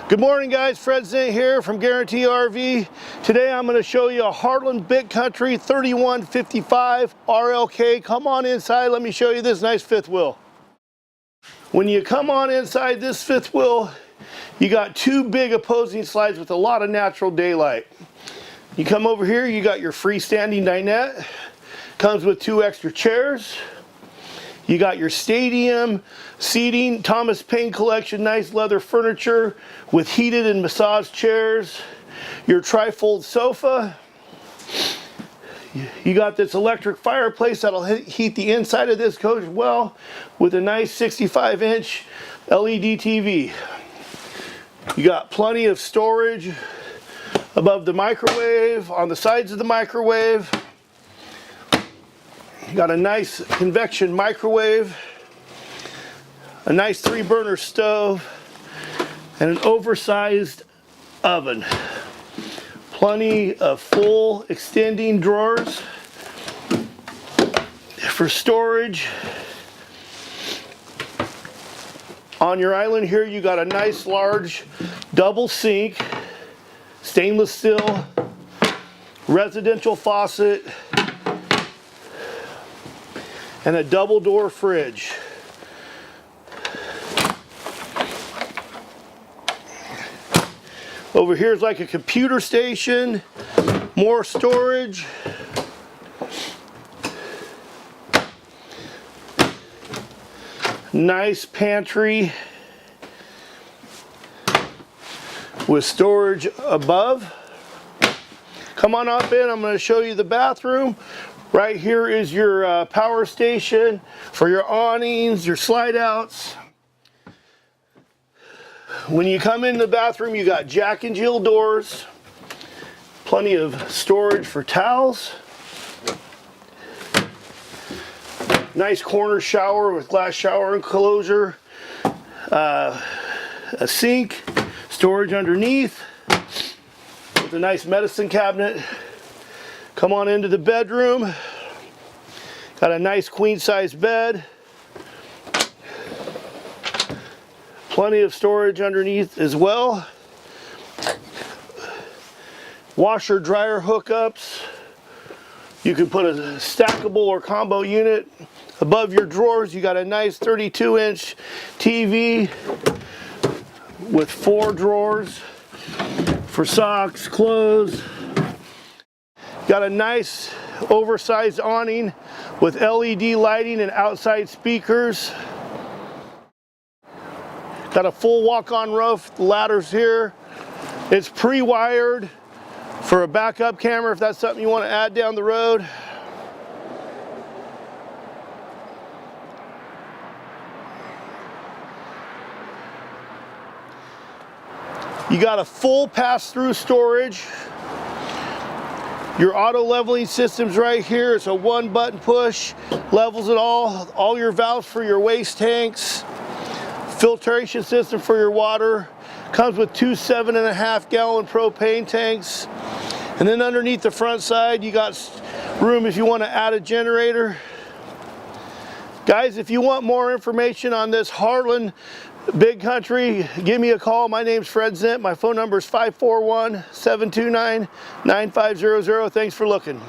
Good morning guys, Fred Zint here from Guarantee RV. Today I'm going to show you a Heartland Big Country 3155 RLK. Come on inside, let me show you this nice fifth wheel. When you come on inside this fifth wheel, you got two big opposing slides with a lot of natural daylight. You come over here, you got your freestanding dinette. Comes with two extra chairs. You got your stadium seating, Thomas Payne collection, nice leather furniture with heated and massage chairs. Your trifold sofa. You got this electric fireplace that'll heat the inside of this coach well with a nice 65-inch LED TV. You got plenty of storage above the microwave, on the sides of the microwave. You got a nice convection microwave, a nice 3-burner stove, and an oversized oven. Plenty of full extending drawers for storage. On your island here, you got a nice large double sink, stainless steel, residential faucet, and a double door fridge. Over here is like a computer station, more storage. Nice pantry with storage above. Come on up in, I'm going to show you the bathroom. Right here is your power station for your awnings, your slide outs. When you come in the bathroom, you got Jack and Jill doors, plenty of storage for towels. Nice corner shower with glass shower enclosure, a sink, storage underneath with a nice medicine cabinet. Come on into the bedroom. Got a nice queen size bed. Plenty of storage underneath as well. Washer dryer hookups. You can put a stackable or combo unit above your drawers. You got a nice 32-inch TV with 4 drawers for socks, clothes. Got a nice oversized awning with LED lighting and outside speakers. Got a full walk-on roof, the ladder's here. It's pre-wired for a backup camera if that's something you want to add down the road. You got a full pass-through storage. Your auto leveling system's right here. It's a 1-button push, levels it all. All your valves for your waste tanks, filtration system for your water. Comes with 2 7.5-gallon propane tanks. And then underneath the front side, you got room if you want to add a generator. Guys, if you want more information on this Heartland Big Country, give me a call. My name's Fred Zint. My phone number is 541-729-9500. Thanks for looking.